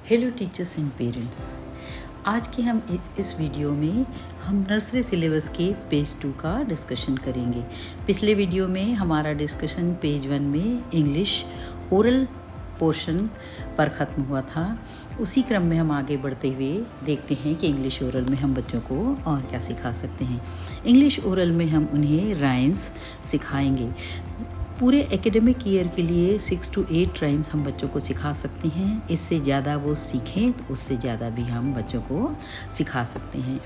Hello teachers and parents. आज के हम इस वीडियो में हम नर्सरी सिलेबस के पेज 2 का डिस्कशन करेंगे। पिछले वीडियो में हमारा डिस्कशन पेज 1 में इंग्लिश ओरल पोर्शन पर ख़त्म हुआ था। उसी क्रम में हम आगे बढ़ते हुए देखते हैं कि इंग्लिश ओरल में हम बच्चों को और क्या सिखा सकते हैं। इंग्लिश ओरल में हम उन्हें राइम्स सिखाएंगे। पूरे एकेडमिक ईयर के लिए 6 to 8 राइम्स हम बच्चों को सिखा सकते हैं। इससे ज़्यादा वो सीखें तो उससे ज़्यादा भी हम बच्चों को सिखा सकते हैं।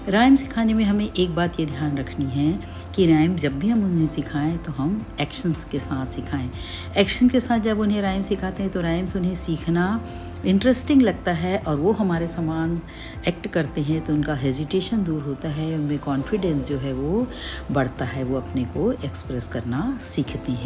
राइम सिखाने में हमें एक बात ये ध्यान रखनी है कि राइम जब भी हम उन्हें सिखाएं तो हम एक्शंस के साथ सिखाएं। एक्शन के साथ जब उन्हें राइम सिखाते हैं तो राइम्स उन्हें सीखना इंटरेस्टिंग लगता है और वो हमारे समान एक्ट करते हैं तो उनका हेजिटेशन दूर होता है, उनमें कॉन्फिडेंस जो है वो बढ़ता है, वो अपने को एक्सप्रेस करना सीखते हैं।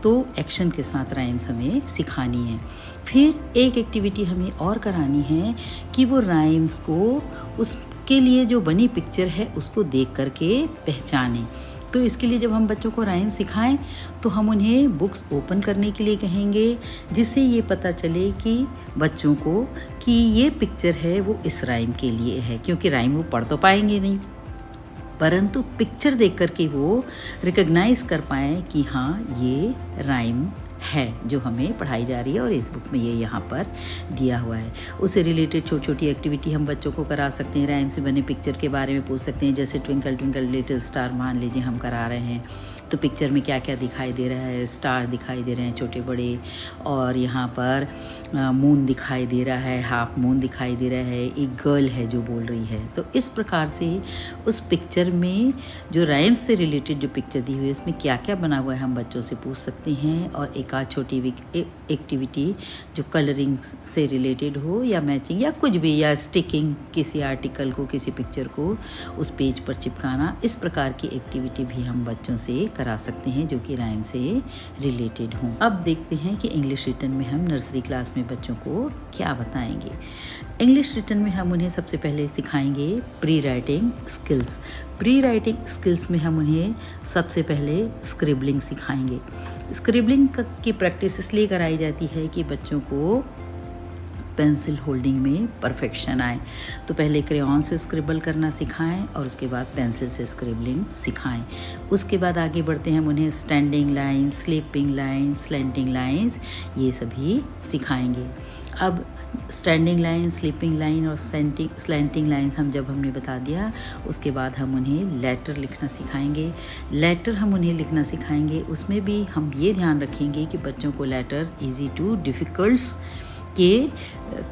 तो एक्शन के साथ राइम्स हमें सिखानी है। फिर एक एक्टिविटी हमें और करानी है कि वो राइम्स को उसके लिए जो बनी पिक्चर है उसको देख करके पहचानें। तो इसके लिए जब हम बच्चों को राइम सिखाएं तो हम उन्हें बुक्स ओपन करने के लिए कहेंगे, जिससे ये पता चले कि बच्चों को कि ये पिक्चर है वो इस राइम के लिए है, क्योंकि राइम वो पढ़ तो पाएंगे नहीं, परंतु पिक्चर देख कर के वो रिकग्नाइज कर पाएँ कि हाँ ये राइम है जो हमें पढ़ाई जा रही है और इस बुक में ये यहाँ पर दिया हुआ है। उससे रिलेटेड छोटी छोटी एक्टिविटी हम बच्चों को करा सकते हैं। राइम से बने पिक्चर के बारे में पूछ सकते हैं, जैसे ट्विंकल ट्विंकल लिटिल स्टार मान लीजिए हम करा रहे हैं तो पिक्चर में क्या क्या दिखाई दे रहा है। स्टार दिखाई दे रहे हैं छोटे बड़े, और यहाँ पर मून दिखाई दे रहा है, हाफ मून दिखाई दे रहा है, एक गर्ल है जो बोल रही है। तो इस प्रकार से उस पिक्चर में जो राइम्स से रिलेटेड जो पिक्चर दी हुई है उसमें क्या क्या बना हुआ है हम बच्चों से पूछ सकते हैं। और एक आध छोटी एक्टिविटी जो कलरिंग से रिलेटेड हो या मैचिंग या कुछ भी, या स्टिकिंग किसी आर्टिकल को किसी पिक्चर को उस पेज पर चिपकाना, इस प्रकार की एक्टिविटी भी हम बच्चों से करा सकते हैं जो कि राइम से रिलेटेड हों। अब देखते हैं कि इंग्लिश रिटन में हम नर्सरी क्लास में बच्चों को क्या बताएंगे। इंग्लिश रिटन में हम उन्हें सबसे पहले सिखाएंगे pre writing skills. Pre writing skills में हम उन्हें सबसे पहले स्क्रिबलिंग सिखाएंगे। स्क्रिबलिंग की प्रैक्टिस इसलिए कराई जाती है कि बच्चों को पेंसिल होल्डिंग में परफेक्शन आए। तो पहले क्रेयॉन से स्क्रिबल करना सिखाएं और उसके बाद पेंसिल से स्क्रिबलिंग सिखाएं। उसके बाद आगे बढ़ते हैं, हम उन्हें standing lines, sleeping lines, slanting lines ये सभी सिखाएंगे। अब स्टैंडिंग लाइन, स्लीपिंग लाइन और स्लैंटिंग लाइन्स हमने बता दिया, उसके बाद हम उन्हें लेटर लिखना सिखाएंगे। लेटर हम उन्हें लिखना सिखाएंगे, उसमें भी हम ये ध्यान रखेंगे कि बच्चों को लेटर्स इजी टू डिफ़िकल्ट्स के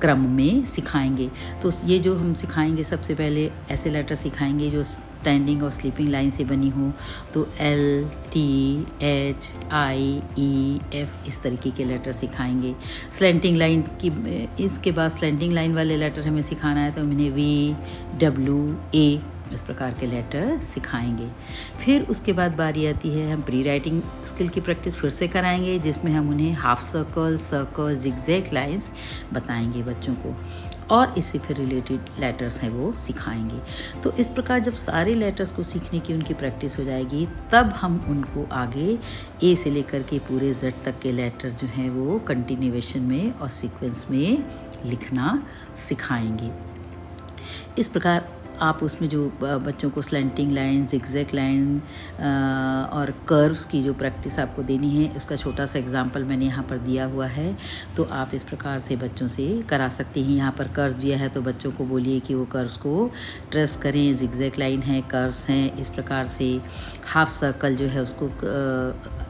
क्रम में सिखाएंगे। तो ये जो हम सिखाएंगे, सबसे पहले ऐसे लेटर सिखाएंगे जो स्टैंडिंग और स्लीपिंग लाइन से बनी हो। तो L, T, H, I, E, F इस तरीके के लेटर सिखाएंगे। स्लैंटिंग लाइन की, इसके बाद स्लैंटिंग लाइन वाले लेटर हमें सिखाना है तो हम इन्हें V, W, A इस प्रकार के लेटर सिखाएंगे। फिर उसके बाद बारी आती है, हम प्री राइटिंग स्किल की प्रैक्टिस फिर से कराएंगे, जिसमें हम उन्हें half circle, circle, zigzag lines बताएंगे बच्चों को, और इससे फिर रिलेटेड लेटर्स हैं वो सिखाएंगे। तो इस प्रकार जब सारे लेटर्स को सीखने की उनकी प्रैक्टिस हो जाएगी तब हम उनको आगे ए से लेकर के पूरे Z तक के लेटर्स जो हैं वो कंटिन्यूएशन में और सीक्वेंस में लिखना सिखाएंगे। इस प्रकार आप उसमें जो बच्चों को स्लैंटिंग लाइन, जिगजैग लाइन और कर्व्स की जो प्रैक्टिस आपको देनी है, इसका छोटा सा एग्जांपल मैंने यहाँ पर दिया हुआ है। तो आप इस प्रकार से बच्चों से करा सकते हैं। यहाँ पर कर्व्स दिया है तो बच्चों को बोलिए कि वो कर्व्स को ट्रेस करें। जिगजैग लाइन है, कर्व्स हैं, इस प्रकार से हाफ सर्कल जो है उसको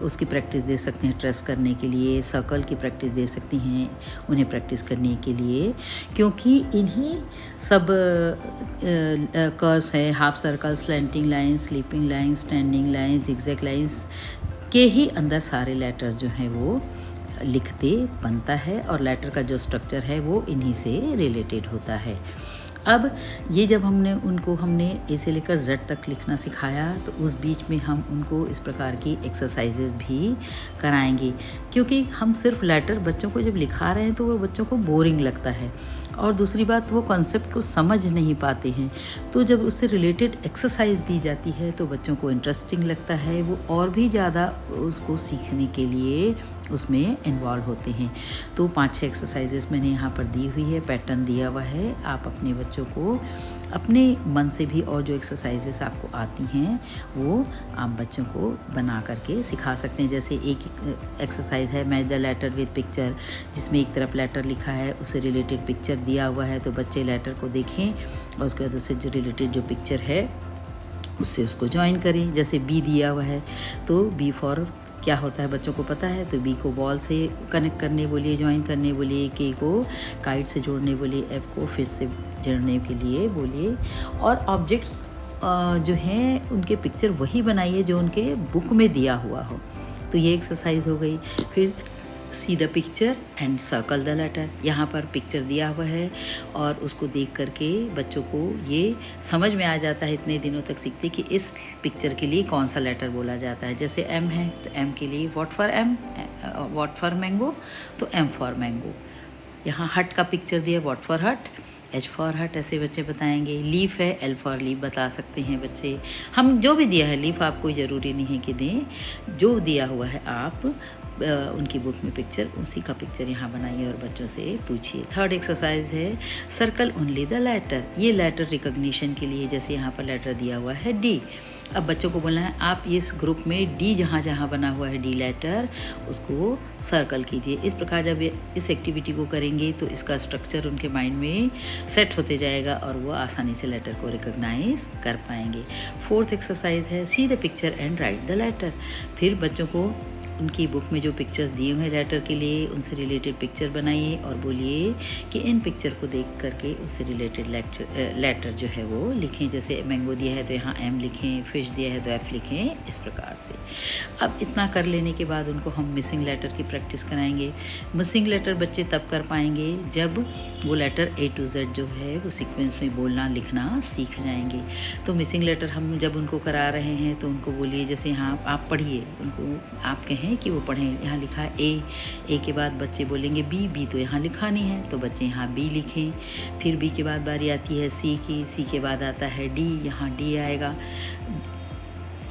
उसकी प्रैक्टिस दे सकते हैं ट्रेस करने के लिए। सर्कल की प्रैक्टिस दे सकती हैं उन्हें प्रैक्टिस करने के लिए, क्योंकि इन्हीं सब कर्व्स है, half circle, slanting line, sleeping line, standing line, zigzag lines के ही अंदर सारे लेटर्स जो हैं वो लिखते बनता है, और लेटर का जो स्ट्रक्चर है वो इन्हीं से रिलेटेड होता है। अब ये जब हमने ए से लेकर Z तक लिखना सिखाया तो उस बीच में हम उनको इस प्रकार की एक्सरसाइजेज भी कराएंगे, क्योंकि हम सिर्फ लेटर बच्चों को जब लिखा रहे हैं तो वो बच्चों को बोरिंग लगता है, और दूसरी बात वो कॉन्सेप्ट को समझ नहीं पाते हैं। तो जब उससे रिलेटेड एक्सरसाइज दी जाती है तो बच्चों को इंटरेस्टिंग लगता है, वो और भी ज़्यादा उसको सीखने के लिए उसमें इन्वॉल्व होते हैं। तो 5-6 एक्सरसाइजेस मैंने यहाँ पर दी हुई है, पैटर्न दिया हुआ है। आप अपने बच्चों को अपने मन से भी और जो एक्सरसाइजेस आपको आती हैं वो आप बच्चों को बना करके सिखा सकते हैं। जैसे एक एक्सरसाइज है match the letter with picture, जिसमें एक तरफ लेटर लिखा है उससे रिलेटेड पिक्चर दिया हुआ है, तो बच्चे लेटर को देखें और उसके बाद उससे जो रिलेटेड जो पिक्चर है उससे उसको ज्वाइन करें। जैसे बी दिया हुआ है तो बी फॉर क्या होता है बच्चों को पता है, तो बी को बॉल से कनेक्ट करने बोलिए, ज्वाइन करने बोलिए, के को काइट से जोड़ने बोलिए, एफ को फिश से जोड़ने के लिए बोलिए। और ऑब्जेक्ट्स जो हैं उनके पिक्चर वही बनाइए जो उनके बुक में दिया हुआ हो। तो ये एक्सरसाइज हो गई। फिर see the picture and circle the letter, यहाँ पर पिक्चर दिया हुआ है और उसको देख करके बच्चों को ये समझ में आ जाता है, इतने दिनों तक सीखते कि इस पिक्चर के लिए कौन सा लेटर बोला जाता है। जैसे एम है तो एम के लिए what for M, what for mango तो एम फॉर मैंगो। यहाँ हट का पिक्चर दिया what for hut, H for hut, ऐसे बच्चे बताएंगे। लीफ है एल फॉर लीफ बता सकते हैं बच्चे। हम जो भी दिया है लीफ आपको ज़रूरी नहीं है कि दें, जो दिया हुआ है आप उनकी बुक में पिक्चर उसी का पिक्चर यहाँ बनाइए और बच्चों से पूछिए। थर्ड एक्सरसाइज है सर्कल ओनली द लेटर। ये लेटर रिकॉग्निशन के लिए, जैसे यहाँ पर लेटर दिया हुआ है डी, अब बच्चों को बोलना है आप इस ग्रुप में डी जहाँ जहाँ बना हुआ है डी लेटर उसको सर्कल कीजिए। इस प्रकार जब इस एक्टिविटी को करेंगे तो इसका स्ट्रक्चर उनके माइंड में सेट होते जाएगा और वो आसानी से लेटर को रिकॉग्नाइज कर पाएंगे। फोर्थ एक्सरसाइज है see the picture and write the letter. फिर बच्चों को उनकी बुक में जो पिक्चर्स दिए हुए हैं लेटर के लिए उनसे रिलेटेड पिक्चर बनाइए और बोलिए कि इन पिक्चर को देख करके उससे रिलेटेड लेटर जो है वो लिखें। जैसे मैंगो दिया है तो यहाँ एम लिखें, फिश दिया है तो एफ लिखें, इस प्रकार से। अब इतना कर लेने के बाद उनको हम मिसिंग लेटर की प्रैक्टिस कराएंगे। मिसिंग लेटर बच्चे तब कर पाएंगे जब वो लेटर ए टू जेड जो है वो सीक्वेंस में बोलना लिखना सीख जाएंगे। तो मिसिंग लेटर हम जब उनको करा रहे हैं तो उनको बोलिए, जैसे यहाँ आप पढ़िए, उनको आप कहें कि वो पढ़ें। यहाँ लिखा है ए के बाद बच्चे बोलेंगे बी तो यहाँ लिखा नहीं है तो बच्चे यहाँ बी लिखें। फिर बी के बाद बारी आती है सी की, सी के बाद आता है डी, यहाँ डी आएगा।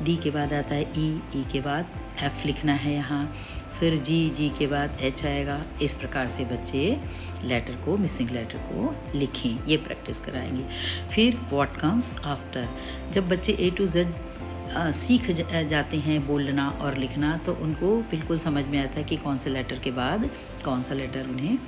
डी के बाद आता है ई के बाद एफ लिखना है यहाँ। फिर जी के बाद एच आएगा। इस प्रकार से बच्चे लेटर को, मिसिंग लेटर को लिखें, ये प्रैक्टिस कराएंगे। फिर व्हाट कम्स आफ्टर, जब बच्चे ए टू जेड सीख जाते हैं बोलना और लिखना तो उनको बिल्कुल समझ में आता है कि कौन से लेटर के बाद कौन सा लेटर उन्हें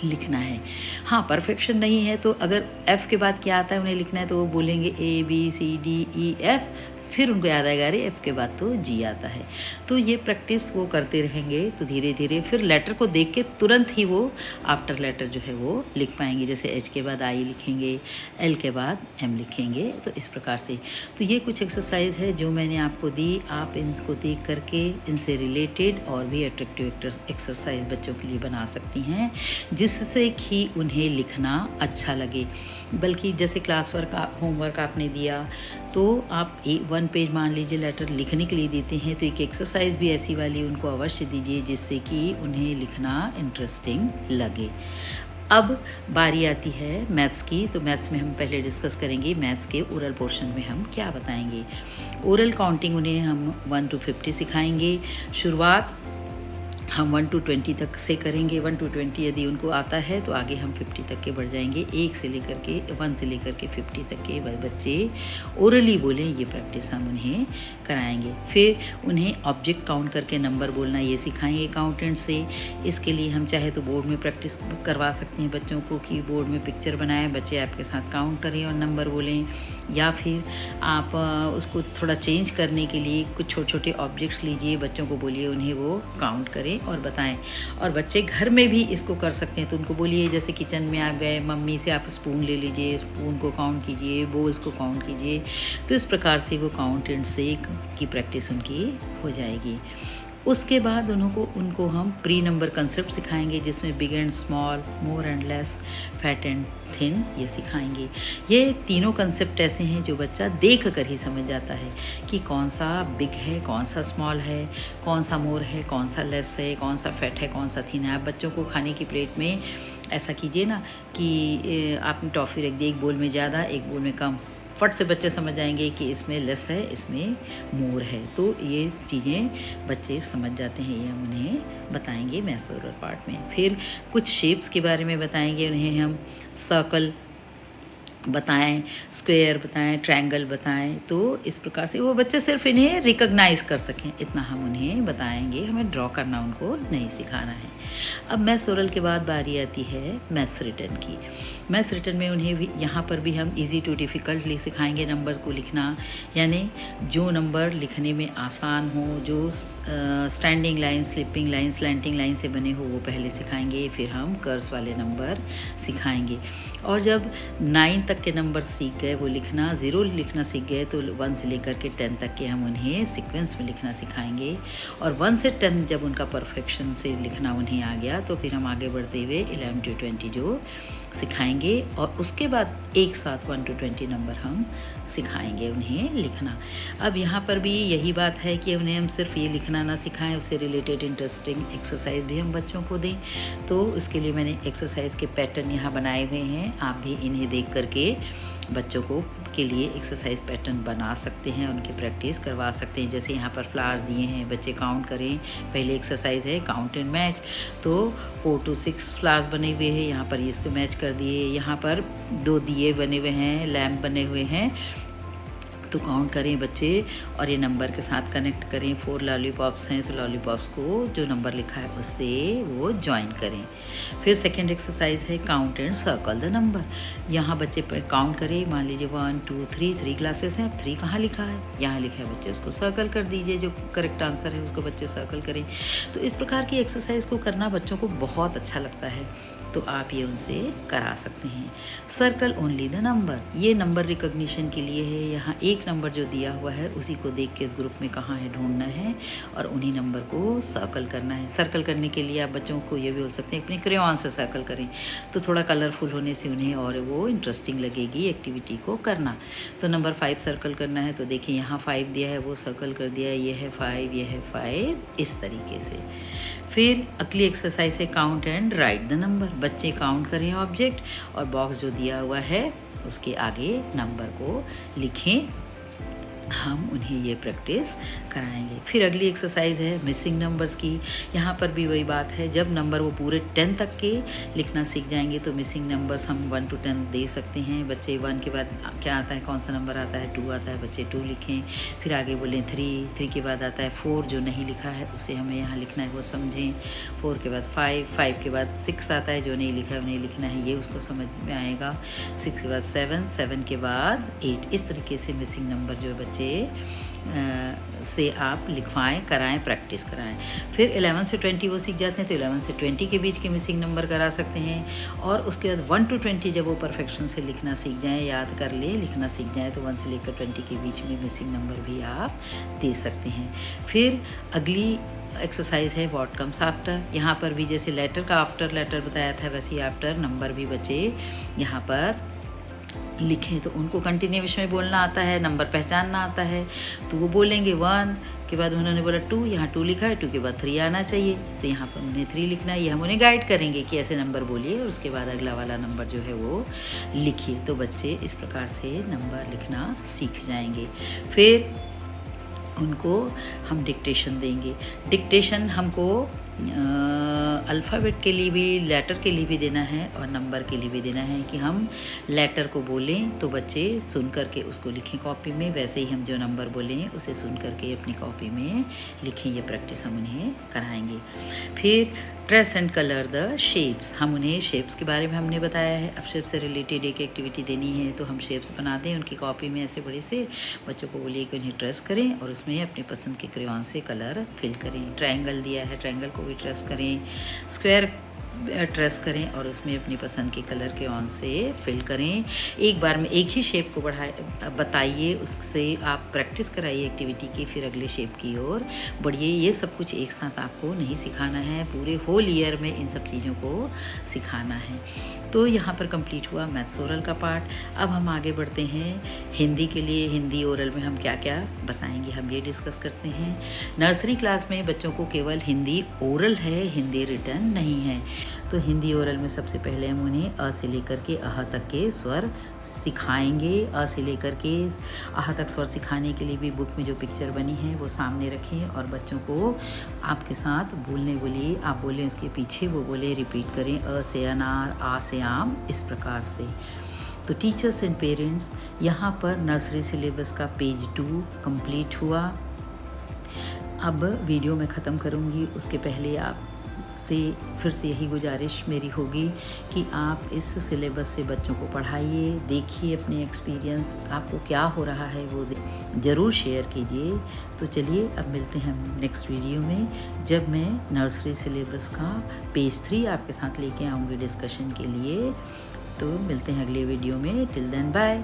लिखना है। हाँ, परफेक्शन नहीं है तो अगर एफ़ के बाद क्या आता है उन्हें लिखना है तो वो बोलेंगे A B C D E F, फिर उनको याद आएगा अरे एफ़ के बाद तो जी आता है। तो ये प्रैक्टिस वो करते रहेंगे तो धीरे धीरे फिर लेटर को देख के तुरंत ही वो आफ्टर लेटर जो है वो लिख पाएंगे। जैसे एच के बाद आई लिखेंगे, एल के बाद एम लिखेंगे, तो इस प्रकार से। तो ये कुछ एक्सरसाइज है जो मैंने आपको दी, आप इनको देख करके इनसे रिलेटेड और भी अट्रैक्टिव एक्सरसाइज बच्चों के लिए बना सकती हैं जिससे कि उन्हें लिखना अच्छा लगे। बल्कि जैसे क्लास वर्क होमवर्क आपने दिया तो आप 1 पेज मान लीजिए लेटर लिखने के लिए देते हैं तो एक एक्सरसाइज भी ऐसी वाली उनको अवश्य दीजिए जिससे कि उन्हें लिखना इंटरेस्टिंग लगे। अब बारी आती है मैथ्स की। तो मैथ्स में हम पहले डिस्कस करेंगे मैथ्स के ओरल पोर्शन में हम क्या बताएंगे। ओरल काउंटिंग उन्हें हम 1 to 50 सिखाएंगे। शुरुआत हम 1 to 20 तक से करेंगे। 1 to 20 यदि उनको आता है तो आगे हम 50 तक के बढ़ जाएंगे। 1 से लेकर के 50 तक के बच्चे ओरली बोलें, ये प्रैक्टिस हम उन्हें कराएंगे। फिर उन्हें ऑब्जेक्ट काउंट करके नंबर बोलना ये सिखाएंगे अकाउंटेंट से। इसके लिए हम चाहे तो बोर्ड में प्रैक्टिस करवा सकते हैं बच्चों को कि बोर्ड में पिक्चर बनाएं, बच्चे आपके साथ काउंट करें और नंबर बोलें, या फिर आप उसको थोड़ा चेंज करने के लिए कुछ छोटे छोटे ऑब्जेक्ट्स लीजिए, बच्चों को बोलिए उन्हें वो काउंट करें और बताएं। और बच्चे घर में भी इसको कर सकते हैं तो उनको बोलिए, जैसे किचन में आप गए, मम्मी से आप स्पून ले लीजिए, स्पून को काउंट कीजिए, बोल्स को काउंट कीजिए। तो इस प्रकार से वो काउंट एंड से की प्रैक्टिस उनकी हो जाएगी। उसके बाद उनको हम प्री नंबर कंसेप्ट सिखाएंगे जिसमें big and small, more and less, fat and thin, ये सिखाएंगे। ये तीनों कंसेप्ट ऐसे हैं जो बच्चा देख कर ही समझ जाता है कि कौन सा बिग है, कौन सा स्मॉल है, कौन सा मोर है, कौन सा लेस है, कौन सा फैट है, कौन सा थिन है। आप बच्चों को खाने की प्लेट में ऐसा कीजिए ना कि आपने टॉफ़ी रख दी, एक बोल में ज़्यादा एक बोल में कम, फट से बच्चे समझ जाएंगे कि इसमें लेस है, इसमें मोर है। तो ये चीज़ें बच्चे समझ जाते हैं, ये हम उन्हें बताएंगे मैथ्स ओरल पार्ट में। फिर कुछ शेप्स के बारे में बताएंगे उन्हें हम, सर्कल बताएं, स्क्वायर बताएं, ट्रायंगल बताएं। तो इस प्रकार से वो बच्चे सिर्फ इन्हें रिकॉग्नाइज कर सकें, इतना हम उन्हें बताएंगे। हमें ड्रॉ करना उनको नहीं सिखाना है। अब मैथ्स ओरल के बाद बारी आती है मैथ्स रिटन की। मैथ्स रिटन में उन्हें भी यहाँ पर भी हम इजी टू डिफ़िकल्ट सिखाएंगे नंबर को लिखना, यानी जो नंबर लिखने में आसान हो, जो standing line, sleeping line, slanting line से बने हो, वो पहले सिखाएंगे। फिर हम कर्व्स वाले नंबर सिखाएंगे। और जब 9 तक के नंबर सीख गए, वो लिखना 0 लिखना सीख गए, तो 1 से लेकर के 10 तक के हम उन्हें सीक्वेंस में लिखना सिखाएंगे। और 1 से 10 जब उनका परफेक्शन से लिखना उन्हें आ गया, तो फिर हम आगे बढ़ते हुए 11 to 20 जो सिखाएंगे। और उसके बाद एक साथ 1 to 20 नंबर हम सिखाएंगे उन्हें लिखना। अब यहाँ पर भी यही बात है कि उन्हें हम सिर्फ ये लिखना ना सिखाएं, उससे रिलेटेड इंटरेस्टिंग एक्सरसाइज भी हम बच्चों को दें। तो इसके लिए मैंने एक्सरसाइज के पैटर्न यहाँ बनाए हुए हैं, आप भी इन्हें देख करके बच्चों को के लिए एक्सरसाइज पैटर्न बना सकते हैं, उनकी प्रैक्टिस करवा सकते हैं। जैसे यहाँ पर फ्लावर दिए हैं, बच्चे काउंट करें। पहले एक्सरसाइज है काउंट एंड मैच, तो 4 to 6 फ्लावर्स बने हुए हैं, यहाँ पर इससे मैच कर दिए। यहाँ पर 2 दिए बने हुए हैं, लैम्प बने हुए हैं, तो काउंट करें बच्चे और ये नंबर के साथ कनेक्ट करें। 4 लॉलीपॉप्स हैं, तो लॉलीपॉप्स को जो नंबर लिखा है उससे वो ज्वाइन करें। फिर सेकंड एक्सरसाइज है count and circle the number. यहाँ बच्चे काउंट करें, मान लीजिए 1 2 3 ग्लासेस हैं, अब 3 कहाँ लिखा है, यहाँ लिखा है, बच्चे उसको सर्कल कर दीजिए। जो करेक्ट आंसर है उसको बच्चे सर्कल करें। तो इस प्रकार की एक्सरसाइज को करना बच्चों को बहुत अच्छा लगता है, तो आप ये उनसे करा सकते हैं। सर्कल ओनली द नंबर, ये नंबर रिकॉग्निशन के लिए है। यहाँ एक नंबर जो दिया हुआ है उसी को देख के इस ग्रुप में कहाँ है ढूंढना है और उन्हीं नंबर को सर्कल करना है। सर्कल करने के लिए आप बच्चों को ये भी हो सकते हैं अपने क्रेयॉन से सर्कल करें, तो थोड़ा कलरफुल होने से उन्हें और वो इंटरेस्टिंग लगेगी एक्टिविटी को करना। तो नंबर 5 सर्कल करना है, तो देखिए यहाँ 5 दिया है, वो सर्कल कर दिया, ये है 5, ये है 5, इस तरीके से। फिर अगली एक्सरसाइज है count and write the number. बच्चे काउंट करें ऑब्जेक्ट और बॉक्स जो दिया हुआ है उसके आगे नंबर को लिखें। हम उन्हें ये प्रैक्टिस कराएंगे। फिर अगली एक्सरसाइज है मिसिंग नंबर्स की। यहाँ पर भी वही बात है, जब नंबर वो पूरे 10 तक के लिखना सीख जाएंगे तो मिसिंग नंबर्स हम 1 to 10 दे सकते हैं। बच्चे 1 के बाद क्या आता है, कौन सा नंबर आता है, 2 आता है, बच्चे 2 लिखें। फिर आगे बोलें 3 के बाद आता है 4, जो नहीं लिखा है उसे हमें यहाँ लिखना है, वो समझें। 4 के बाद 5 के बाद 6 आता है, जो नहीं लिखा है उन्हें लिखना है, ये उसको समझ में आएगा। 6 के बाद 7 के बाद 8। इस तरीके से मिसिंग नंबर जो है से आप लिखवाएं, कराएं, प्रैक्टिस कराएं। फिर 11 से 20 वो सीख जाते हैं, तो 11 से 20 के बीच के मिसिंग नंबर करा सकते हैं। और उसके बाद 1 to 20 जब वो परफेक्शन से लिखना सीख जाएं, याद कर ले, लिखना सीख जाएं, तो 1 से लेकर 20 के बीच में मिसिंग नंबर भी आप दे सकते हैं। फिर अगली एक्सरसाइज है व्हाट कम्स आफ्टर। यहाँ पर भी जैसे लेटर का आफ्टर लेटर बताया था, वैसे ही आफ्टर नंबर भी बच्चे यहाँ पर लिखें। तो उनको कंटिन्यूएशन में बोलना आता है, नंबर पहचानना आता है, तो वो बोलेंगे 1 के बाद उन्होंने बोला 2, यहाँ 2 लिखा है, 2 के बाद 3 आना चाहिए, तो यहाँ पर उन्हें 3 लिखना है। ये हम उन्हें गाइड करेंगे कि ऐसे नंबर बोलिए और उसके बाद अगला वाला नंबर जो है वो लिखिए। तो बच्चे इस प्रकार से नंबर लिखना सीख जाएंगे। फिर उनको हम डिक्टेशन देंगे। डिक्टेशन हमको अल्फ़ाबेट के लिए भी, लेटर के लिए भी देना है और नंबर के लिए भी देना है, कि हम लेटर को बोलें तो बच्चे सुन करके उसको लिखें कॉपी में, वैसे ही हम जो नंबर बोलें उसे सुन करके अपनी कॉपी में लिखें। ये प्रैक्टिस हम उन्हें कराएंगे। फिर trace and colour the shapes, हम उन्हें शेप्स के बारे में हमने बताया है। अब शेप से रिलेटेड एक एक्टिविटी देनी है, तो हम शेप्स बना दें उनकी कॉपी में ऐसे बड़े से। बच्चों को बोलिए कि उन्हें ट्रेस करें और उसमें अपनी पसंद के क्रेयॉन से कलर फिल करें। ट्रायंगल दिया है, ट्रायंगल को भी ट्रेस करें। स्क्वायर ट्रेस करें और उसमें अपनी पसंद के कलर के ऑन से फिल करें। एक बार में एक ही शेप को बताइए, उससे आप प्रैक्टिस कराइए एक्टिविटी की, फिर अगले शेप की ओर बढ़िए। ये सब कुछ एक साथ आपको नहीं सिखाना है, पूरे होल ईयर में इन सब चीज़ों को सिखाना है। तो यहाँ पर कंप्लीट हुआ मैथ्स ओरल का पार्ट। अब हम आगे बढ़ते हैं हिंदी के लिए। हिंदी ओरल में हम क्या क्या बताएंगे, हम ये डिस्कस करते हैं। नर्सरी क्लास में बच्चों को केवल हिंदी ओरल है, हिंदी रिटन नहीं है। तो हिंदी ओरल में सबसे पहले हम उन्हें अ से लेकर के अह तक के स्वर सिखाएंगे। अ से लेकर के अह तक स्वर सिखाने के लिए भी बुक में जो पिक्चर बनी है वो सामने रखें और बच्चों को आपके साथ बोलने बोलिए। आप बोलें उसके पीछे वो बोले, रिपीट करें। अ से अनार, आ से आम, इस प्रकार से। तो टीचर्स एंड पेरेंट्स, यहाँ पर नर्सरी सिलेबस का पेज 2 कंप्लीट हुआ। अब वीडियो मैं ख़त्म करूँगी उसके पहले आप से फिर से यही गुजारिश मेरी होगी कि आप इस सिलेबस से बच्चों को पढ़ाइए, देखिए अपने एक्सपीरियंस आपको क्या हो रहा है वो ज़रूर शेयर कीजिए। तो चलिए अब मिलते हैं नेक्स्ट वीडियो में, जब मैं नर्सरी सिलेबस का पेज 3 आपके साथ लेके आऊँगी डिस्कशन के लिए। तो मिलते हैं अगले वीडियो में। Till then bye.